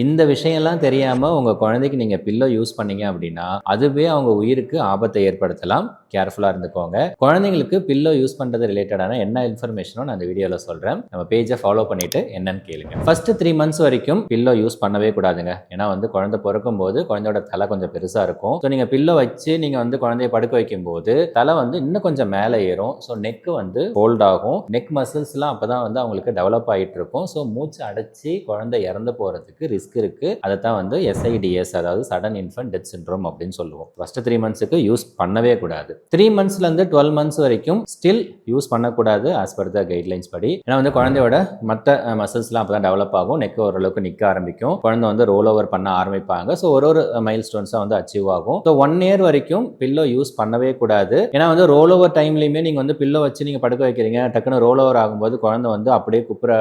இந்த விஷயம்லாம் தெரியாம உங்க குழந்தைக்கு நீங்க பில்லோ யூஸ் பண்ணீங்க அப்படின்னா அதுவே அவங்க உயிருக்கு ஆபத்தை ஏற்படுத்தலாம். கேர்ஃபுல்லா இருந்துக்கோங்க. குழந்தைங்களுக்கு பில்லோ யூஸ் பண்றது ரிலேட்டடான என்ன இன்ஃபர்மேஷனோ நான் இந்த வீடியோல சொல்றேன். நம்ம பேஜை ஃபாலோ பண்ணிட்டு என்னன்னு கேளுங்க. ஃபர்ஸ்ட் 3 months வரைக்கும் பில்லோ யூஸ் பண்ணவே கூடாதுங்க. ஏன்னா குழந்தை பிறக்கும் போது குழந்தையோட தலை கொஞ்சம் பெருசா இருக்கும். ஸோ நீங்க பில்லோ வச்சு நீங்க குழந்தைய படுக்க வைக்கும் போது தலை இன்னும் கொஞ்சம் மேலே ஏறும். ஸோ நெக் ஹோல்ட் ஆகும். நெக் மசில்ஸ்லாம் அப்பதான் அவங்களுக்கு டெவலப் ஆகிட்டு இருக்கும். ஸோ மூச்சு அடைச்சி குழந்தை இறந்து போறதுக்கு ரிஸ்க் இருக்கு. அதை தான் SIDS, அதாவது சடன் இன்ஃபன்ட் டெத் சிண்ட்ரோம் அப்படின்னு சொல்லுவோம். ஃபர்ஸ்ட் 3 monthsக்கு யூஸ் பண்ணவே கூடாது. 3 monthsலேருந்து 12 months வரைக்கும் ஸ்டில் யூஸ் பண்ணக்கூடாது ஆஸ் பர் த கைட்லைன்ஸ் படி. ஏன்னா குழந்தையோட மற்ற மசில்ஸ்லாம் அப்போ தான் டெவலப் ஆகும். நெக் ஓரளவுக்கு நிற்க ஆரம்பிக்கும். குழந்தை ரோல் ஓவர் பண்ண ஆரம்பிப்பாங்க. ஸோ ஒரு மைல் ஸ்டோன்ஸாக அச்சீவ் ஆகும். ஸோ 1 year வரைக்கும் பில்லோ யூஸ் பண்ணவே கூடாது. ஏன்னா ரோல் ஓவர் டைம்லையுமே நீங்கள் பில்லோ வச்சு நீங்கள் படுக்க வைக்கிறீங்க. டக்குன்னு ரோல் ஓவர் ஆகும்போது குழந்தை அப்படியே குப்புற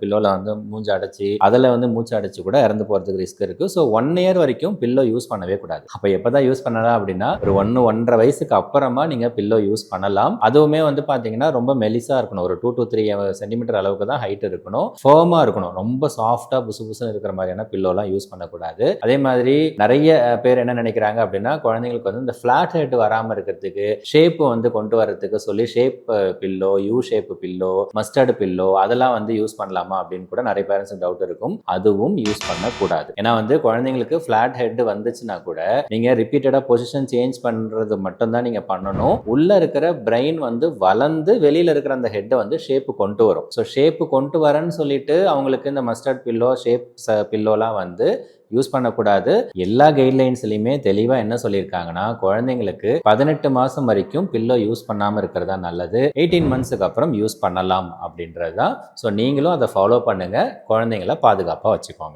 பில்லோல மூச்சு அடைச்சி அதில் மூச்சு அடைச்சி கூட இறந்து போகிறதுக்கு ரிஸ்க் இருக்கு. ஸோ 1 year வரைக்கும் பில்லோ யூஸ் பண்ணவே கூடாது. அப்போ எப்போதான் யூஸ் பண்ணலாம் அப்படின்னா ஒரு 1-1.5 வயசுக்கு அப்புறமா நீங்க பில்லோ யூஸ் பண்ணலாம். அதுவுமே பாத்தீங்கன்னா ரொம்ப மெலிசா இருக்கணும். ஒரு 2 to 3 சென்டிமீட்டர் அளவுக்கு தான் ஹைட் இருக்கணும். ஃபர்மா இருக்கணும். ரொம்ப சாஃப்டா புசுபுசுன்னு இருக்கிற மாதிரியான பில்லோலாம் யூஸ் பண்ணக்கூடாது. அதே மாதிரி நிறைய பேர் என்ன நினைக்கிறாங்க அப்படின்னா குழந்தைங்களுக்கு இந்த ஃபிளாட் ஹெட் வராம இருக்கிறதுக்கு ஷேப் கொண்டு வரதுக்கு சொல்லி shape pillow, U shape pillow, mustard pillow அதெல்லாம் யூஸ் பண்ணலாமா அப்படின்னு கூட நிறைய பேரண்ட்ஸ் டவுட் இருக்கும். அதுவும் யூஸ் பண்ணக்கூடாது. ஏன்னா குழந்தைங்களுக்கு ஃபிளாட் ஹெட் வந்துச்சுன்னா கூட நீங்க ரிப்பீட்டடா பொசிஷன் சேஞ்ச் பண்றது மட்டும் தான் நீங்க பண்ணணும். உள்ள இருக்கிற பிரெயின் வளர்ந்து வெளியில இருக்கிற அந்த ஹெட்டை ஷேப் கொண்டு வரும். ஸோ ஷேப் கொண்டு வரேன்னு சொல்லிட்டு அவங்களுக்கு இந்த மஸ்டர்ட் பில்லோ, ஷேப் பில்லோலாம் யூஸ் பண்ணக்கூடாது. எல்லா கைட்லைன்ஸ்லையுமே தெளிவா என்ன சொல்லியிருக்காங்கன்னா குழந்தைங்களுக்கு 18 மாசம் வரைக்கும் பில்லோ யூஸ் பண்ணாம இருக்கிறதா நல்லது. 18 monthsக்கு அப்புறம் யூஸ் பண்ணலாம் அப்படின்றது தான். ஸோ நீங்களும் அதை ஃபாலோ பண்ணுங்க. குழந்தைங்களை பாதுகாப்பா வச்சுக்கோங்க.